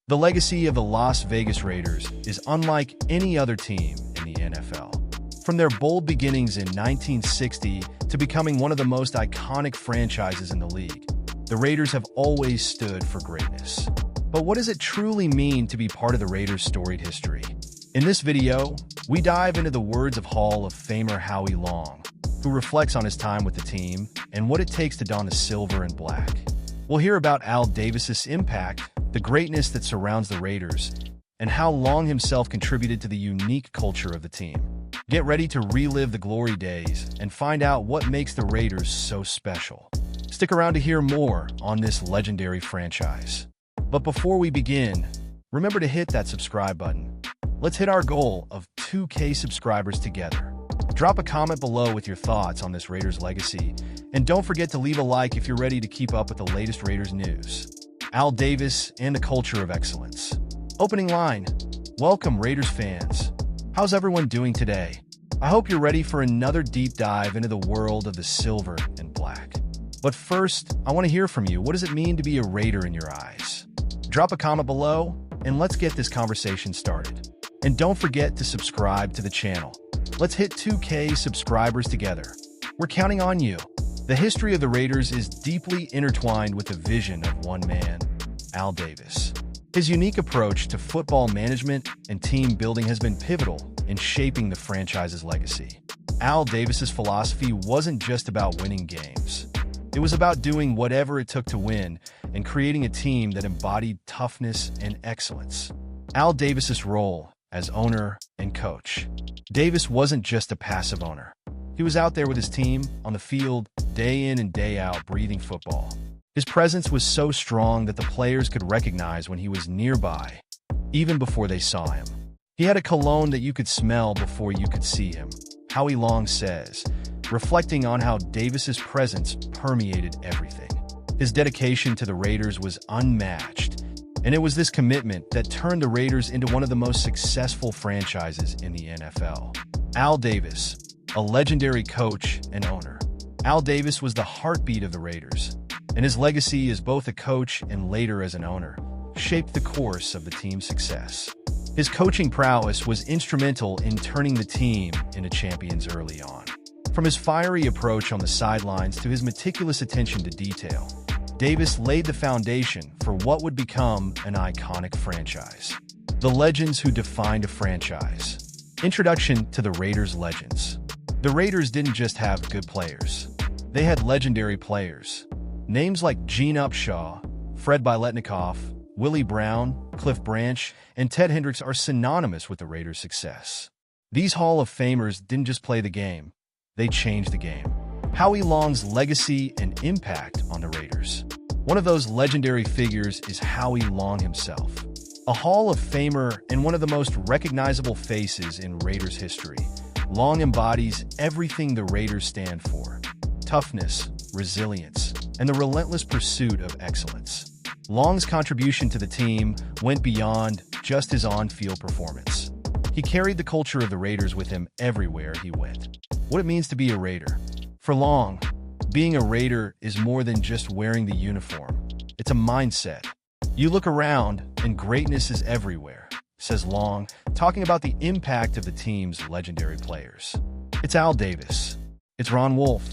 The legacy of the Las Vegas Raiders is unlike any other team in the NFL. From their bold beginnings in 1960 to becoming one of the most iconic franchises in the league, the Raiders have always stood for greatness. But what does it truly mean to be part of the Raiders' storied history? In this video, we dive into the words of Hall of Famer Howie Long, who reflects on his time with the team and what it takes to don the silver and black. We'll hear about Al Davis's impact, the greatness that surrounds the Raiders, and how Long himself contributed to the unique culture of the team. Get ready to relive the glory days and find out what makes the Raiders so special. Stick around to hear more on this legendary franchise. But before we begin, remember to hit that subscribe button. Let's hit our goal of 2K subscribers together. Drop a comment below with your thoughts on this Raiders legacy, and don't forget to leave a like if you're ready to keep up with the latest Raiders news. Al Davis and the culture of excellence. Opening line: welcome Raiders fans. How's everyone doing today? I hope you're ready for another deep dive into the world of the silver and black. But first, I want to hear from you. What does it mean to be a Raider in your eyes? Drop a comment below, and let's get this conversation started. And don't forget to subscribe to the channel. Let's hit 2K subscribers together. We're counting on you. The history of the Raiders is deeply intertwined with the vision of one man, Al Davis. His unique approach to football management and team building has been pivotal in shaping the franchise's legacy. Al Davis's philosophy wasn't just about winning games. It was about doing whatever it took to win and creating a team that embodied toughness and excellence. Al Davis's role as owner and coach. Davis wasn't just a passive owner. He was out there with his team, on the field, day in and day out, breathing football. His presence was so strong that the players could recognize when he was nearby, even before they saw him. He had a cologne that you could smell before you could see him, Howie Long says, reflecting on how Davis's presence permeated everything. His dedication to the Raiders was unmatched, and it was this commitment that turned the Raiders into one of the most successful franchises in the NFL. Al Davis, a legendary coach and owner. Al Davis was the heartbeat of the Raiders, and his legacy as both a coach and later as an owner shaped the course of the team's success. His coaching prowess was instrumental in turning the team into champions early on. From his fiery approach on the sidelines to his meticulous attention to detail, Davis laid the foundation for what would become an iconic franchise. The legends who defined a franchise. Introduction to the Raiders legends. The Raiders didn't just have good players. They had legendary players. Names like Gene Upshaw, Fred Biletnikoff, Willie Brown, Cliff Branch, and Ted Hendricks are synonymous with the Raiders' success. These Hall of Famers didn't just play the game, they changed the game. Howie Long's legacy and impact on the Raiders. One of those legendary figures is Howie Long himself. A Hall of Famer and one of the most recognizable faces in Raiders history, Long embodies everything the Raiders stand for: toughness, resilience, and the relentless pursuit of excellence. Long's contribution to the team went beyond just his on-field performance. He carried the culture of the Raiders with him everywhere he went. What it means to be a Raider. For Long, being a Raider is more than just wearing the uniform. It's a mindset. You look around, and greatness is everywhere, says Long, talking about the impact of the team's legendary players. It's Al Davis. It's Ron Wolf.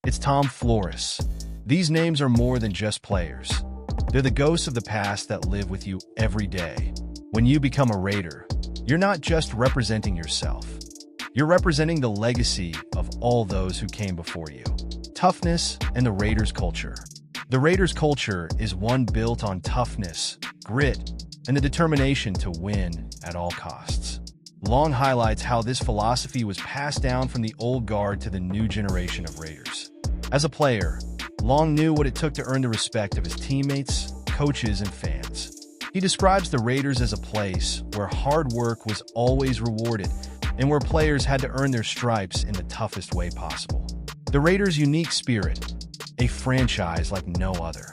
It's Tom Flores. These names are more than just players. They're the ghosts of the past that live with you every day. When you become a Raider, you're not just representing yourself. You're representing the legacy of all those who came before you. Toughness and the Raiders culture. The Raiders culture is one built on toughness, grit, and the determination to win at all costs. Long highlights how this philosophy was passed down from the old guard to the new generation of Raiders. As a player, Long knew what it took to earn the respect of his teammates, coaches, and fans. He describes the Raiders as a place where hard work was always rewarded and where players had to earn their stripes in the toughest way possible. The Raiders' unique spirit, a franchise like no other.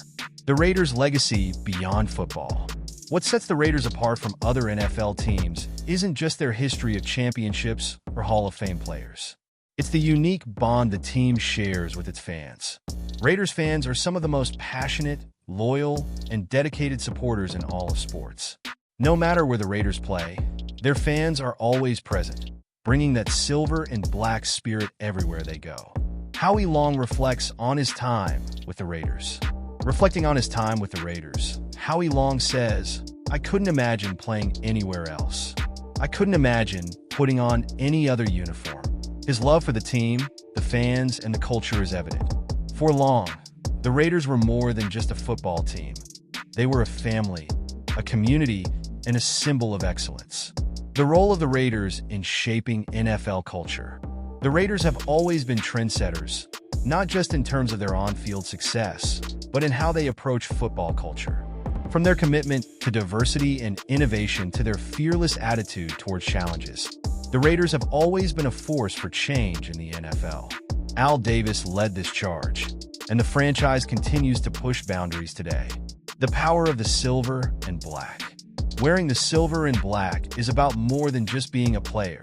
The Raiders' legacy beyond football. What sets the Raiders apart from other NFL teams isn't just their history of championships or Hall of Fame players. It's the unique bond the team shares with its fans. Raiders fans are some of the most passionate, loyal, and dedicated supporters in all of sports. No matter where the Raiders play, their fans are always present, bringing that silver and black spirit everywhere they go. Howie Long reflects on his time with the Raiders. Reflecting on his time with the Raiders, Howie Long says, "I couldn't imagine playing anywhere else. I couldn't imagine putting on any other uniform." His love for the team, the fans, and the culture is evident. For Long, the Raiders were more than just a football team. They were a family, a community, and a symbol of excellence. The role of the Raiders in shaping NFL culture. The Raiders have always been trendsetters, not just in terms of their on-field success, but in how they approach football culture. From their commitment to diversity and innovation to their fearless attitude towards challenges, the Raiders have always been a force for change in the NFL. Al Davis led this charge, and the franchise continues to push boundaries today. The power of the silver and black. Wearing the silver and black is about more than just being a player.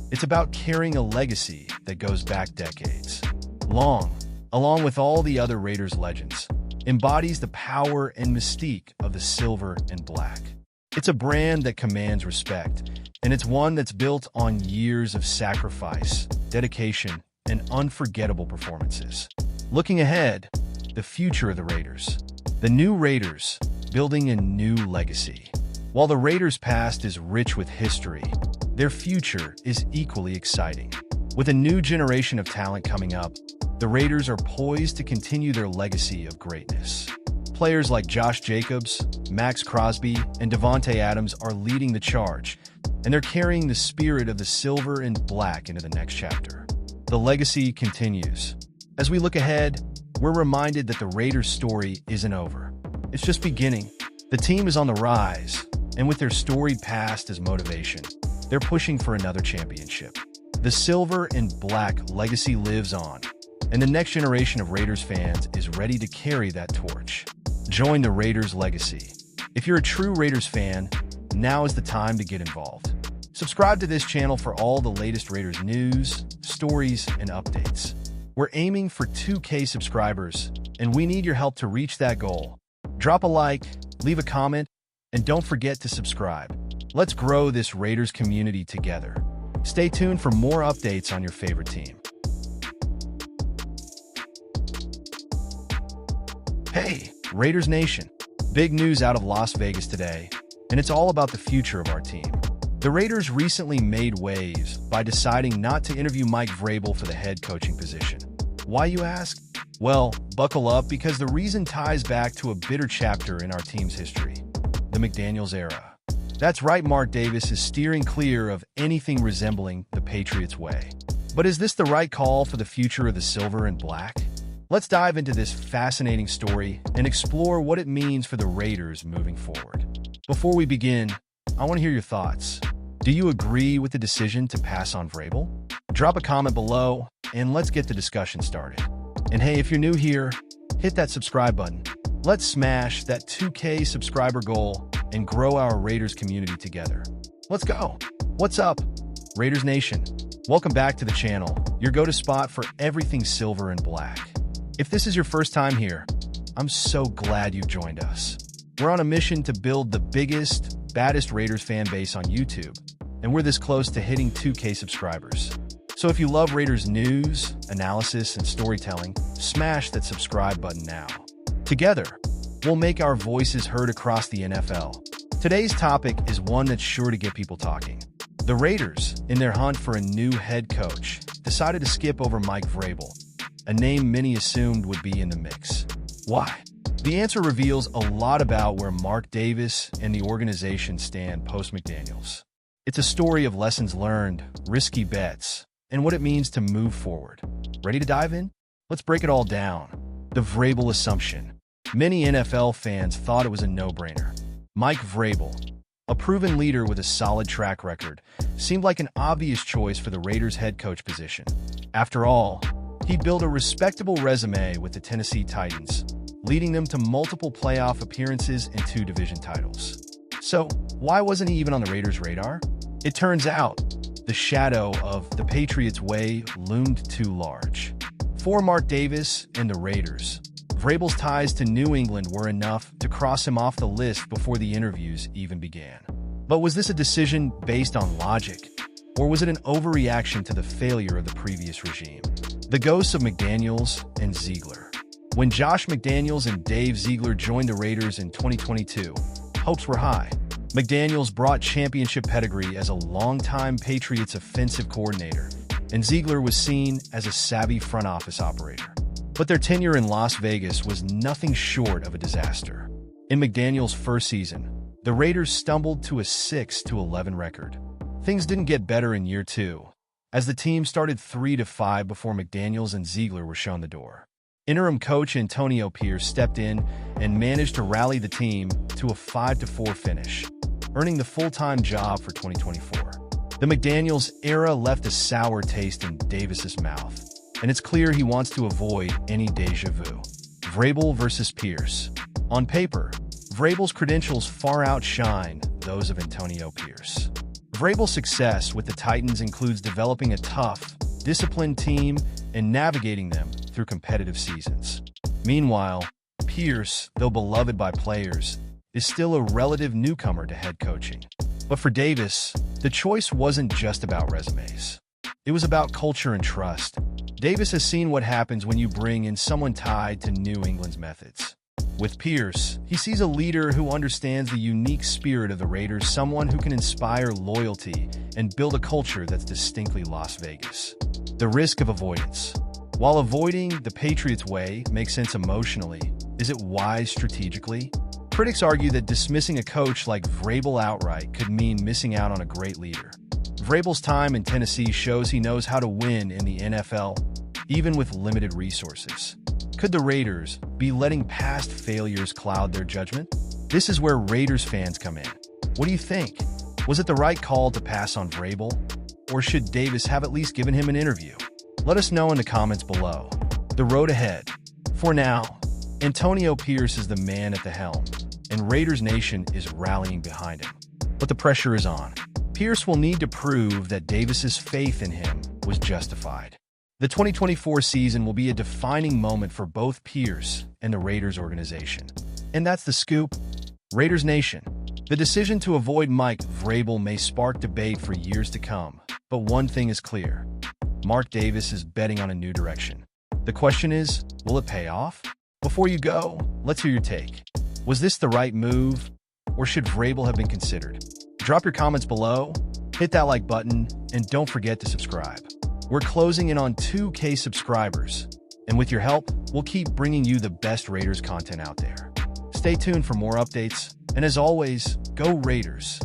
It's about carrying a legacy that goes back decades. Long, along with all the other Raiders legends, embodies the power and mystique of the silver and black. It's a brand that commands respect, and it's one that's built on years of sacrifice, dedication, and unforgettable performances. Looking ahead, the future of the Raiders. The new Raiders, building a new legacy. While the Raiders' past is rich with history, their future is equally exciting. With a new generation of talent coming up, the Raiders are poised to continue their legacy of greatness. Players like Josh Jacobs, Max Crosby, and Devontae Adams are leading the charge, and they're carrying the spirit of the silver and black into the next chapter. The legacy continues. As we look ahead, we're reminded that the Raiders' story isn't over. It's just beginning. The team is on the rise, and with their storied past as motivation, they're pushing for another championship. The silver and black legacy lives on, and the next generation of Raiders fans is ready to carry that torch. Join the Raiders legacy. If you're a true Raiders fan, now is the time to get involved. Subscribe to this channel for all the latest Raiders news, stories, and updates. We're aiming for 2K subscribers, and we need your help to reach that goal. Drop a like, leave a comment, and don't forget to subscribe. Let's grow this Raiders community together. Stay tuned for more updates on your favorite team. Hey, Raiders Nation! Big news out of Las Vegas today, and it's all about the future of our team. The Raiders recently made waves by deciding not to interview Mike Vrabel for the head coaching position. Why, you ask? Well, buckle up, because the reason ties back to a bitter chapter in our team's history, the McDaniels era. That's right, Mark Davis is steering clear of anything resembling the Patriots Way. But is this the right call for the future of the silver and black? Let's dive into this fascinating story and explore what it means for the Raiders moving forward. Before we begin, I want to hear your thoughts. Do you agree with the decision to pass on Vrabel? Drop a comment below, and let's get the discussion started. And hey, if you're new here, hit that subscribe button. Let's smash that 2K subscriber goal and grow our Raiders community together. Let's go! What's up, Raiders Nation? Welcome back to the channel, your go-to spot for everything silver and black. If this is your first time here, I'm so glad you've joined us. We're on a mission to build the biggest, baddest Raiders fan base on YouTube, and we're this close to hitting 2K subscribers. So if you love Raiders news, analysis, and storytelling, smash that subscribe button now. Together, we'll make our voices heard across the NFL. Today's topic is one that's sure to get people talking. The Raiders, in their hunt for a new head coach, decided to skip over Mike Vrabel, a name many assumed would be in the mix. Why? The answer reveals a lot about where Mark Davis and the organization stand post-McDaniels. It's a story of lessons learned, risky bets, and what it means to move forward. Ready to dive in? Let's break it all down. The Vrabel assumption. Many NFL fans thought it was a no-brainer. Mike Vrabel, a proven leader with a solid track record, seemed like an obvious choice for the Raiders head coach position. After all, he built a respectable resume with the Tennessee Titans, leading them to multiple playoff appearances and 2 division titles. So, why wasn't he even on the Raiders' radar? It turns out, the shadow of the Patriots Way loomed too large. For Mark Davis and the Raiders, Vrabel's ties to New England were enough to cross him off the list before the interviews even began. But was this a decision based on logic, or was it an overreaction to the failure of the previous regime? The ghosts of McDaniels and Ziegler. When Josh McDaniels and Dave Ziegler joined the Raiders in 2022, hopes were high. McDaniels brought championship pedigree as a longtime Patriots offensive coordinator, and Ziegler was seen as a savvy front office operator. But their tenure in Las Vegas was nothing short of a disaster. In McDaniels' first season, the Raiders stumbled to a 6-11 record. Things didn't get better in year 2, as the team started 3-5 before McDaniels and Ziegler were shown the door. Interim coach Antonio Pierce stepped in and managed to rally the team to a 5-4 finish, earning the full-time job for 2024. The McDaniels era left a sour taste in Davis's mouth, and it's clear he wants to avoid any déjà vu. Vrabel versus Pierce. On paper, Vrabel's credentials far outshine those of Antonio Pierce. Vrabel's success with the Titans includes developing a tough, disciplined team and navigating them through competitive seasons. Meanwhile, Pierce, though beloved by players, is still a relative newcomer to head coaching. But for Davis, the choice wasn't just about resumes. It was about culture and trust. Davis has seen what happens when you bring in someone tied to New England's methods. With Pierce, he sees a leader who understands the unique spirit of the Raiders, someone who can inspire loyalty and build a culture that's distinctly Las Vegas. The risk of avoidance. While avoiding the Patriots way makes sense emotionally, is it wise strategically? Critics argue that dismissing a coach like Vrabel outright could mean missing out on a great leader. Vrabel's time in Tennessee shows he knows how to win in the NFL, even with limited resources. Could the Raiders be letting past failures cloud their judgment? This is where Raiders fans come in. What do you think? Was it the right call to pass on Vrabel? Or should Davis have at least given him an interview? Let us know in the comments below. The road ahead. For now, Antonio Pierce is the man at the helm, and Raiders Nation is rallying behind him. But the pressure is on. Pierce will need to prove that Davis's faith in him was justified. The 2024 season will be a defining moment for both Pierce and the Raiders organization. And that's the scoop. Raiders Nation. The decision to avoid Mike Vrabel may spark debate for years to come, but one thing is clear. Mark Davis is betting on a new direction. The question is, will it pay off? Before you go, let's hear your take. Was this the right move, or should Vrabel have been considered? Drop your comments below, hit that like button, and don't forget to subscribe. We're closing in on 2K subscribers, and with your help, we'll keep bringing you the best Raiders content out there. Stay tuned for more updates, and as always, go Raiders!